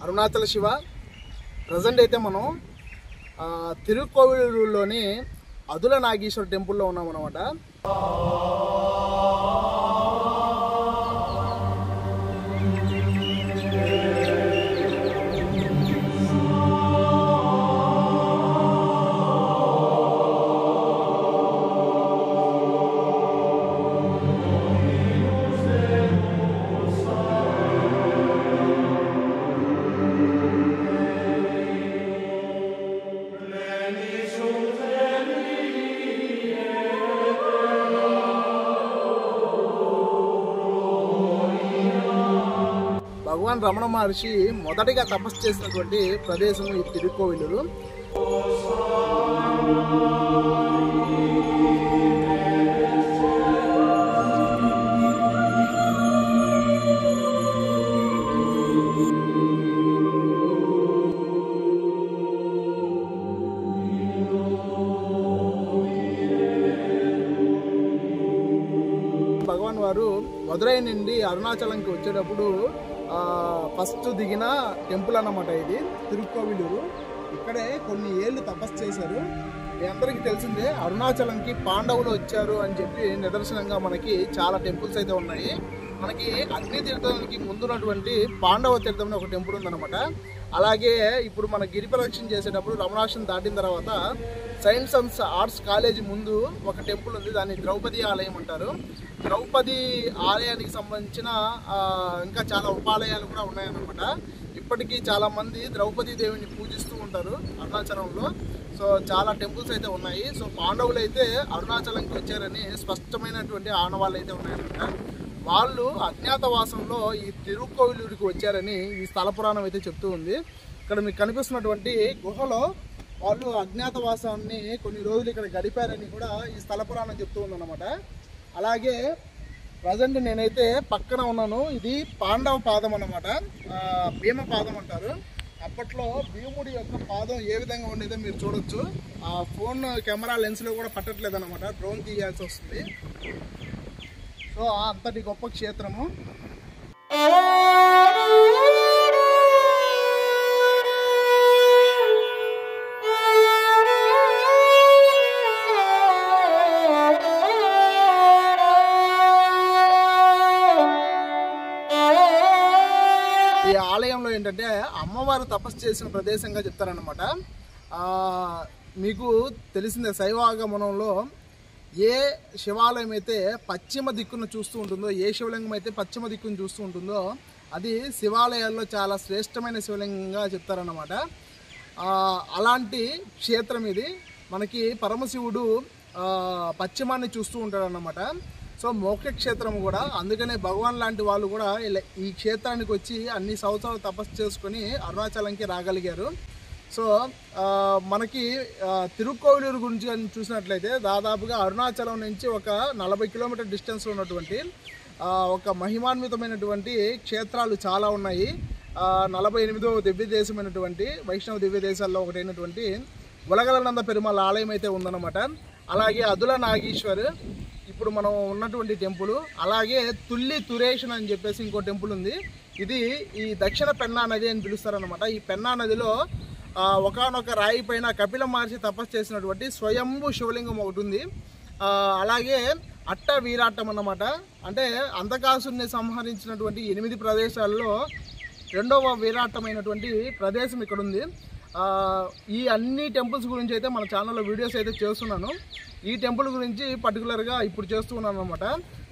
Arunachal Shiva. Present అయితే మనం తిరుకోవిలూరులోని అదుల నాగేశ్వర టెంపుల్లో ఉన్నాం అన్నమాట. భగవాన్ రమణ మహర్షి మొదటిగా తపస్సు చేసినటువంటి ప్రదేశం ఈ తిరుకోవిలూరు. భగవాన్ వారు మదురై నుండి అరుణాచలంకి వచ్చేటప్పుడు ఫస్ట్ దిగిన టెంపుల్ అన్నమాట ఇది తిరుకోవిలూరు. ఇక్కడే కొన్ని ఏళ్ళు తపస్సు చేశారు. మీ అందరికీ తెలిసిందే, అరుణాచలంకి పాండవులు వచ్చారు అని చెప్పి నిదర్శనంగా మనకి చాలా టెంపుల్స్ అయితే ఉన్నాయి. మనకి అగ్ని తీర్థానికి ముందున్నటువంటి పాండవ తీర్థం అని ఒక టెంపుల్ ఉందన్నమాట. అలాగే ఇప్పుడు మన గిరి ప్రదక్షిణ చేసేటప్పుడు రమణాశ్రం దాటిన తర్వాత సైన్స్ అండ్ ఆర్ట్స్ కాలేజీ ముందు ఒక టెంపుల్ ఉంది, దాన్ని ద్రౌపది ఆలయం అంటారు. ద్రౌపది ఆలయానికి సంబంధించిన ఇంకా చాలా ఉపాలయాలు కూడా ఉన్నాయన్నమాట. ఇప్పటికీ చాలా మంది ద్రౌపది దేవిని పూజిస్తూ ఉంటారు అరుణాచలంలో. సో చాలా టెంపుల్స్ అయితే ఉన్నాయి. సో పాండవులు అయితే అరుణాచలంకి వచ్చారని స్పష్టమైనటువంటి ఆనవాళ్ళు అయితే ఉన్నాయన్నమాట. వాళ్ళు అజ్ఞాతవాసంలో ఈ తిరుకోవిలూరుకి వచ్చారని ఈ స్థల పురాణం అయితే చెప్తూ ఉంది. ఇక్కడ మీకు కనిపిస్తున్నటువంటి గుహలో వాళ్ళు అజ్ఞాతవాసాన్ని కొన్ని రోజులు ఇక్కడ గడిపారని కూడా ఈ స్థల పురాణం చెప్తూ ఉందన్నమాట. అలాగే ప్రజెంట్ నేనైతే పక్కన ఉన్నాను. ఇది పాండవ పాదం అన్నమాట, భీమ పాదం అంటారు. అప్పట్లో భీముడి యొక్క పాదం ఏ విధంగా ఉండేదో మీరు చూడొచ్చు. ఆ ఫోన్ కెమెరా లెన్స్లో కూడా పట్టట్లేదు అన్నమాట, డ్రోన్ తీయాల్సి వస్తుంది. సో అంతటి గొప్ప క్షేత్రము. ఈ ఆలయంలో ఏంటంటే అమ్మవారు తపస్సు చేసిన ప్రదేశంగా చెప్తారన్నమాట. మీకు తెలిసిందే, శైవాగమనంలో ఏ శివాలయం అయితే పశ్చిమ దిక్కును చూస్తూ ఉంటుందో, ఏ శివలింగం అయితే పశ్చిమ దిక్కును చూస్తూ ఉంటుందో అది శివాలయాల్లో చాలా శ్రేష్టమైన శివలింగంగా చెప్తారన్నమాట. అలాంటి క్షేత్రం ఇది. మనకి పరమశివుడు పశ్చిమాన్ని చూస్తూ ఉంటాడన్నమాట. సో మోక్షక్షేత్రం కూడా, అందుకనే భగవాన్ లాంటి వాళ్ళు కూడా ఈ క్షేత్రానికి వచ్చి అన్ని సంవత్సరాలు తపస్సు చేసుకొని అరుణాచలంకి రాగలిగారు. సో మనకి తిరుకోవిలూరు గురించి చూసినట్లయితే దాదాపుగా అరుణాచలం నుంచి ఒక 40 కిలోమీటర్ డిస్టెన్స్లో ఉన్నటువంటి ఒక మహిమాన్వితమైనటువంటి క్షేత్రాలు చాలా ఉన్నాయి. 48వ దివ్య దేశమైనటువంటి వైష్ణవ దివ్య దేశాల్లో ఒకటైనటువంటి ఉలగలనంద పెరుమాళ్ ఆలయం అయితే ఉందన్నమాట. అలాగే అదుల నాగేశ్వర్ ఇప్పుడు మనం ఉన్నటువంటి టెంపుల్. అలాగే తుల్లి తురేషన్ అని చెప్పేసి ఇంకో టెంపుల్ ఉంది. ఇది ఈ దక్షిణ పెన్నా నది అని పిలుస్తారనమాట. ఈ పెన్నా నదిలో ఒకనొక రాయి పైన కపిల మహర్షి తపస్సు చేసినటువంటి స్వయంభు శివలింగం ఒకటి ఉంది. అలాగే అట్ట వీరాటం అన్నమాట, అంటే అంధకాసుని సంహరించినటువంటి 8 ప్రదేశాల్లో 2వ వీరాటమైనటువంటి ప్రదేశం ఇక్కడ ఉంది. ఈ అన్ని టెంపుల్స్ గురించి అయితే మన ఛానల్లో వీడియోస్ అయితే చేస్తున్నాను. ఈ టెంపుల్ గురించి పర్టికులర్గా ఇప్పుడు చేస్తున్నాను అనమాట.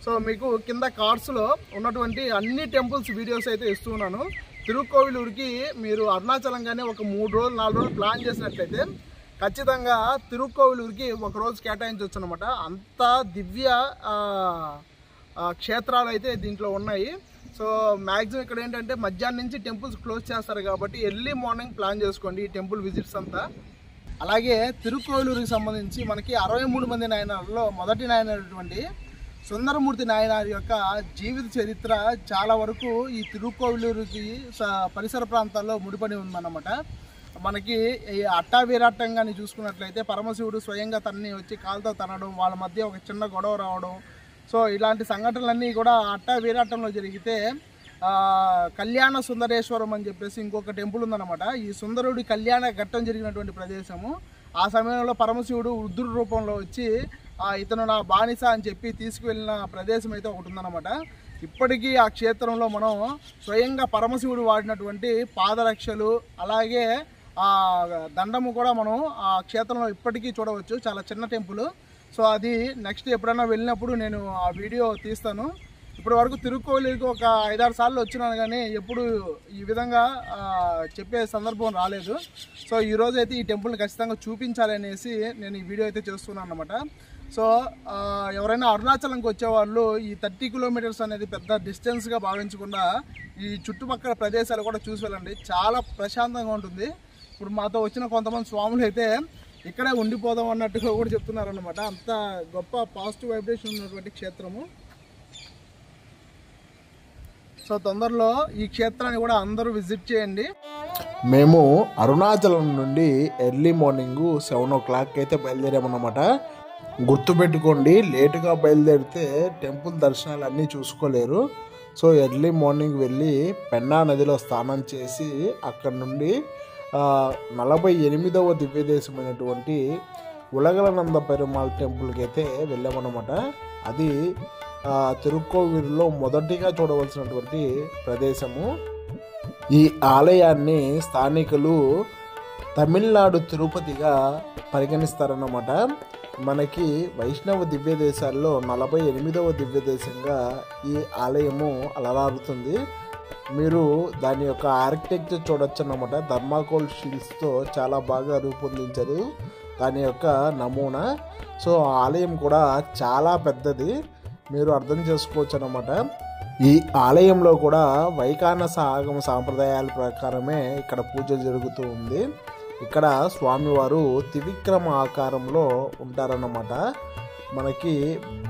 సో మీకు కింద కార్డ్స్లో ఉన్నటువంటి అన్ని టెంపుల్స్ వీడియోస్ అయితే ఇస్తున్నాను. తిరుకోవిలూరుకి మీరు అరుణాచలంగానే ఒక 3 రోజులు 4 రోజులు ప్లాన్ చేసినట్లయితే ఖచ్చితంగా తిరుకోవిలూరుకి ఒక రోజు కేటాయించవచ్చు అనమాట. అంత దివ్య క్షేత్రాలు అయితే దీంట్లో ఉన్నాయి. సో మ్యాక్సిమం ఇక్కడ ఏంటంటే మధ్యాహ్నం నుంచి టెంపుల్స్ క్లోజ్ చేస్తారు కాబట్టి ఎర్లీ మార్నింగ్ ప్లాన్ చేసుకోండి ఈ టెంపుల్ విజిట్స్ అంతా. అలాగే తిరుకోవిలూరుకి సంబంధించి మనకి 63 మంది నాయనార్లో మొదటి నాయనటువంటి సుందరమూర్తి నాయనార్ యొక్క జీవిత చరిత్ర చాలా వరకు ఈ తిరుకోవిలూరుకి పరిసర ప్రాంతాల్లో ముడిపడి ఉందన్నమాట. మనకి ఈ అట్టావీరాట్టంగాని చూసుకున్నట్లయితే పరమశివుడు స్వయంగా తనని వచ్చి కాలుతో తనడం, వాళ్ళ మధ్య ఒక చిన్న గొడవ రావడం, సో ఇలాంటి సంఘటనలన్నీ కూడా అట్టావీరాట్టంలో జరిగితే కళ్యాణ సుందరేశ్వరం అని చెప్పేసి ఇంకొక టెంపుల్ ఉందన్నమాట. ఈ సుందరుడి కళ్యాణ ఘట్టం జరిగినటువంటి ప్రదేశము. ఆ సమయంలో పరమశివుడు రుద్రుడి రూపంలో వచ్చి ఇతను నా బానిస అని చెప్పి తీసుకువెళ్ళిన ప్రదేశం అయితే ఒకటి ఉందన్నమాట. ఇప్పటికీ ఆ క్షేత్రంలో మనం స్వయంగా పరమశివుడు వాడినటువంటి పాదరక్షలు అలాగే దండము కూడా మనం ఆ క్షేత్రంలో ఇప్పటికీ చూడవచ్చు. చాలా చిన్న టెంపుల్. సో అది నెక్స్ట్ ఎప్పుడైనా వెళ్ళినప్పుడు నేను ఆ వీడియో తీస్తాను. ఇప్పటి వరకు తిరుక్కోవలికి ఒక 5-6 సార్లు వచ్చినాను, కానీ ఎప్పుడు ఈ విధంగా చెప్పే సందర్భం రాలేదు. సో ఈరోజు అయితే ఈ టెంపుల్ని ఖచ్చితంగా చూపించాలనేసి నేను ఈ వీడియో అయితే చేస్తున్నాను అన్నమాట. సో ఎవరైనా అరుణాచలంకి వచ్చేవాళ్ళు ఈ 30 కిలోమీటర్స్ అనేది పెద్ద డిస్టెన్స్గా భావించకుండా ఈ చుట్టుపక్కల ప్రదేశాలు కూడా చూసి వెళ్ళండి. చాలా ప్రశాంతంగా ఉంటుంది. ఇప్పుడు మాతో వచ్చిన కొంతమంది స్వాములు అయితే ఇక్కడే ఉండిపోదాం అన్నట్టుగా కూడా చెప్తున్నారు అన్నమాట. అంత గొప్ప పాజిటివ్ వైబ్రేషన్ ఉన్నటువంటి క్షేత్రము. సో తొందరలో ఈ క్షేత్రాన్ని కూడా అందరూ విజిట్ చేయండి. మేము అరుణాచలం నుండి ఎర్లీ మార్నింగ్ 7 o'clock అయితే బయలుదేరామన్నమాట. గుర్తుపెట్టుకోండి, లేటుగా బయలుదేరితే టెంపుల్ దర్శనాలు అన్నీ చూసుకోలేరు. సో ఎర్లీ మార్నింగ్ వెళ్ళి పెన్నా నదిలో స్నానం చేసి అక్కడ నుండి 48వ దివ్యదేశమైనటువంటి ఉలగలనంద పెరుమాళ్ టెంపుల్కి అయితే వెళ్ళామన్నమాట. అది తిరుక్కోవిలులో మొదటిగా చూడవలసినటువంటి ప్రదేశము. ఈ ఆలయాన్ని స్థానికులు తమిళనాడు తిరుపతిగా పరిగణిస్తారన్నమాట. మనకి వైష్ణవ దివ్య దేశాల్లో 48వ దివ్య దేశంగా ఈ ఆలయము అలరారుతుంది. మీరు దాని యొక్క ఆర్కిటెక్చర్ చూడొచ్చు అన్నమాట. థర్మాకోల్ షీల్డ్స్తో చాలా బాగా రూపొందించారు దాని యొక్క నమూనా. సో ఆలయం కూడా చాలా పెద్దది, మీరు అర్థం చేసుకోవచ్చు అన్నమాట. ఈ ఆలయంలో కూడా వైఖానస ఆగమ సాంప్రదాయాల ప్రకారమే ఇక్కడ పూజ జరుగుతూ ఉంది. ఇక్కడ స్వామివారు త్రివిక్రమ ఆకారంలో ఉంటారన్నమాట. మనకి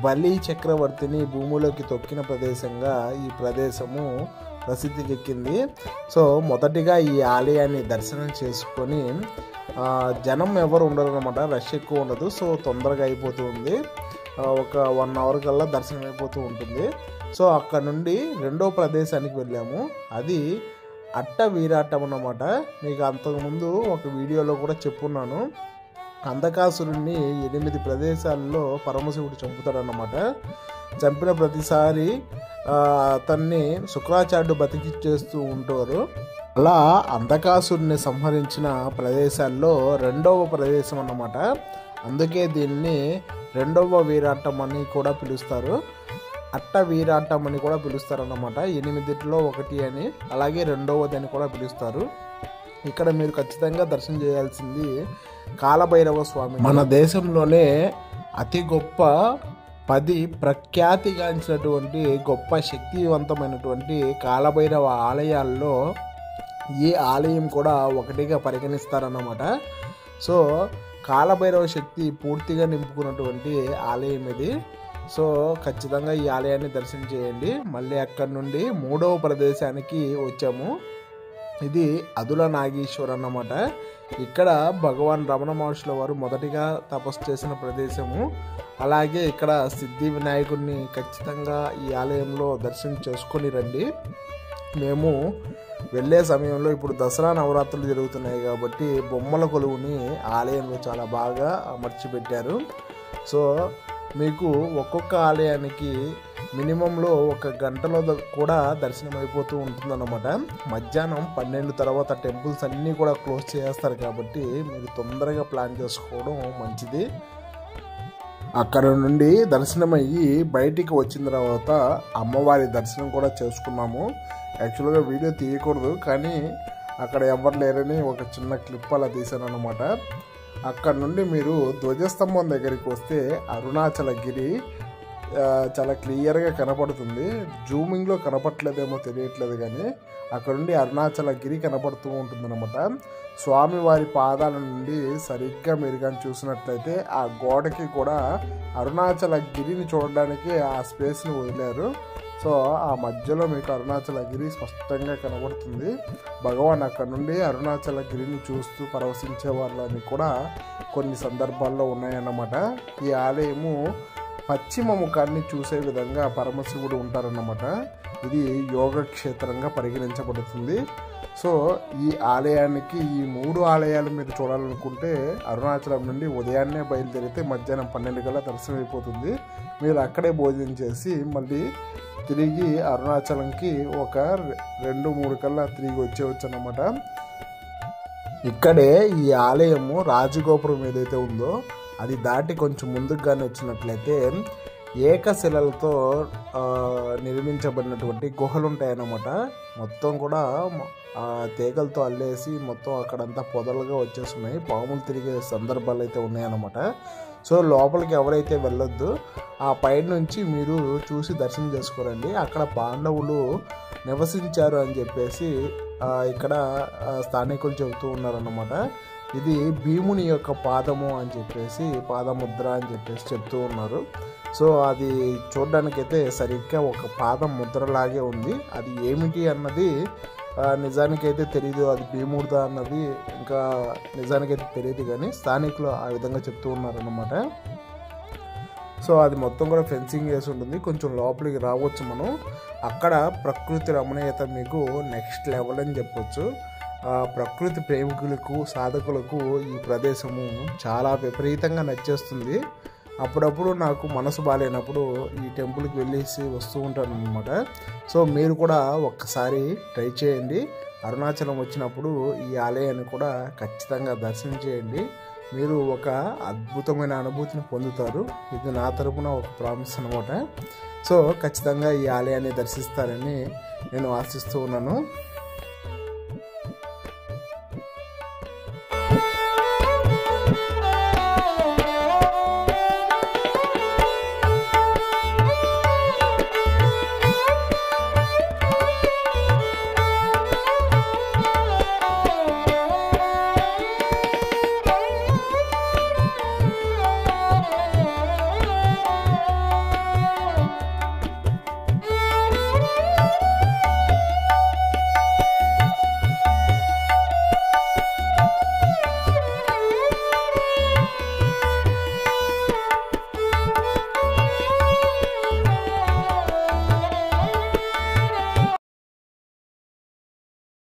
బలి చక్రవర్తిని భూమిలోకి తొక్కిన ప్రదేశంగా ఈ ప్రదేశము ప్రసిద్ధికెక్కింది. సో మొదటిగా ఈ ఆలయాన్ని దర్శనం చేసుకొని జనం ఎవరు ఉండరు అన్నమాట, రష్ ఎక్కువ ఉండదు. సో తొందరగా అయిపోతుంది, ఒక 1 hour కల్లా దర్శనం అయిపోతూ ఉంటుంది. సో అక్కడ నుండి రెండో ప్రదేశానికి వెళ్ళాము. అది అట్ట వీరాటం అన్నమాట. మీకు అంతకుముందు ఒక వీడియోలో కూడా చెప్పున్నాను. అంధకాసురుణ్ణి 8 ప్రదేశాల్లో పరమశివుడు చంపుతాడన్నమాట. చంపిన ప్రతిసారి అతన్ని శుక్రాచార్యుడు బతికిచ్చేస్తూ ఉంటారు. అలా అంధకాసురుని సంహరించిన ప్రదేశాల్లో రెండవ ప్రదేశం అన్నమాట. అందుకే దీన్ని రెండవ వీరాటం అని కూడా పిలుస్తారు, అట్ట వీరాటం అని కూడా పిలుస్తారు అన్నమాట. 8లో 1 అని, అలాగే రెండవది అని కూడా పిలుస్తారు. ఇక్కడ మీరు ఖచ్చితంగా దర్శనం చేయాల్సింది కాలభైరవ స్వామి. మన దేశంలోనే అతి గొప్ప 10 ప్రఖ్యాతిగాంచినటువంటి గొప్ప శక్తివంతమైనటువంటి కాలభైరవ ఆలయాల్లో ఈ ఆలయం కూడా ఒకటిగా పరిగణిస్తారన్నమాట. సో కాలభైరవ శక్తి పూర్తిగా నింపుకున్నటువంటి ఆలయం ఇది. సో ఖచ్చితంగా ఈ ఆలయాన్ని దర్శనం చేయండి. మళ్ళీ అక్కడి నుండి 3వ ప్రదేశానికి వచ్చాము. ఇది అదుల నాగేశ్వర్ అన్నమాట. ఇక్కడ భగవాన్ రమణ మహర్షుల వారు మొదటిగా తపస్సు చేసిన ప్రదేశము. అలాగే ఇక్కడ సిద్ధి వినాయకుడిని ఖచ్చితంగా ఈ ఆలయంలో దర్శనం చేసుకొని రండి. మేము వెళ్ళే సమయంలో ఇప్పుడు దసరా నవరాత్రులు జరుగుతున్నాయి కాబట్టి బొమ్మల కొలువుని ఆలయంలో చాలా బాగా అమర్చిపెట్టారు. సో మీకు ఒక్కొక్క ఆలయానికి మినిమంలో 1 గంటలో కూడా దర్శనం అయిపోతూ ఉంటుందన్నమాట. మధ్యాహ్నం 12 తర్వాత టెంపుల్స్ అన్నీ కూడా క్లోజ్ చేస్తారు కాబట్టి మీరు తొందరగా ప్లాన్ చేసుకోవడం మంచిది. అక్కడ నుండి దర్శనం అయ్యి బయటికి వచ్చిన తర్వాత అమ్మవారి దర్శనం కూడా చేసుకున్నాము. యాక్చువల్గా వీడియో తీయకూడదు, కానీ అక్కడ ఎవరు లేరని ఒక చిన్న క్లిప్ అలా తీశాను అన్నమాట. అక్కడ నుండి మీరు ధ్వజస్తంభం దగ్గరికి వస్తే అరుణాచలగిరి చాలా క్లియర్గా కనపడుతుంది. జూమింగ్లో కనపడలేదేమో తెలియట్లేదు, కానీ అక్కడ నుండి అరుణాచలగిరి కనపడుతూ ఉంటుందన్నమాట. స్వామివారి పాదాల నుండి సరిగ్గా మీరు కానీ చూసినట్లయితే ఆ గోడకి కూడా అరుణాచలగిరిని చూడడానికి ఆ స్పేస్ని వదిలారు. సో ఆ మధ్యలో మీకు అరుణాచలగిరి స్పష్టంగా కనబడుతుంది. భగవాన్ అక్కడ నుండి అరుణాచలగిరిని చూస్తూ పరవశించే వాళ్ళని కూడా కొన్ని సందర్భాల్లో ఉన్నాయన్నమాట. ఈ ఆలయము పశ్చిమ ముఖాన్ని చూసే విధంగా పరమశివుడు ఉంటారన్నమాట. ఇది యోగక్షేత్రంగా పరిగణించబడుతుంది. సో ఈ ఆలయానికి, ఈ 3 ఆలయాలు మీరు చూడాలనుకుంటే అరుణాచలం నుండి ఉదయాన్నే బయలుదేరితే మధ్యాహ్నం 12 కల్లా దర్శనం అయిపోతుంది. మీరు అక్కడే భోజనం చేసి మళ్ళీ తిరిగి అరుణాచలంకి ఒక 2-3 కల్లా తిరిగి వచ్చేవచ్చు అన్నమాట. ఇక్కడే ఈ ఆలయము రాజగోపురం ఏదైతే ఉందో అది దాటి కొంచెం ముందుగానే వచ్చినట్లయితే ఏకశిలలతో నిర్మించబడినటువంటి గుహలు ఉంటాయన్నమాట. మొత్తం కూడా తీగలతో అల్లేసి మొత్తం అక్కడంతా పొదలుగా వచ్చేస్తున్నాయి. పాములు తిరిగే సందర్భాలు అయితే ఉన్నాయన్నమాట. సో లోపలికి ఎవరైతే వెళ్ళొద్దు, ఆ పై నుంచి మీరు చూసి దర్శనం చేసుకోరండి. అక్కడ పాండవులు నివసించారు అని చెప్పేసి ఇక్కడ స్థానికులు చెబుతూ ఉన్నారన్నమాట. ఇది భీముని యొక్క పాదము అని చెప్పేసి, పాదముద్ర అని చెప్పేసి చెప్తూ ఉన్నారు. సో అది చూడడానికైతే సరిగ్గా ఒక పాదం ముద్రలాగే ఉంది. అది ఏమిటి అన్నది నిజానికైతే తెలియదు. అది భీముడిదా అన్నది ఇంకా నిజానికైతే తెలియదు, కానీ స్థానికులు ఆ విధంగా చెప్తూ ఉన్నారన్నమాట. సో అది మొత్తం కూడా ఫెన్సింగ్ వేసి ఉంటుంది. కొంచెం లోపలికి రావచ్చు మనం. అక్కడ ప్రకృతి రమణీయత మీకు నెక్స్ట్ లెవెల్ అని చెప్పొచ్చు. ప్రకృతి ప్రేమికులకు, సాధకులకు ఈ ప్రదేశము చాలా విపరీతంగా నచ్చేస్తుంది. అప్పుడప్పుడు నాకు మనసు బాగాలేనప్పుడు ఈ టెంపుల్కి వెళ్ళేసి వస్తూ ఉంటాను అనమాట. సో మీరు కూడా ఒక్కసారి ట్రై చేయండి. అరుణాచలం వచ్చినప్పుడు ఈ ఆలయాన్ని కూడా ఖచ్చితంగా దర్శనం చేయండి. మీరు ఒక అద్భుతమైన అనుభూతిని పొందుతారు. ఇది నా తరపున ఒక ప్రామిస్ అనమాట. సో ఖచ్చితంగా ఈ ఆలయాన్ని దర్శిస్తారని నేను ఆశిస్తూ ఉన్నాను.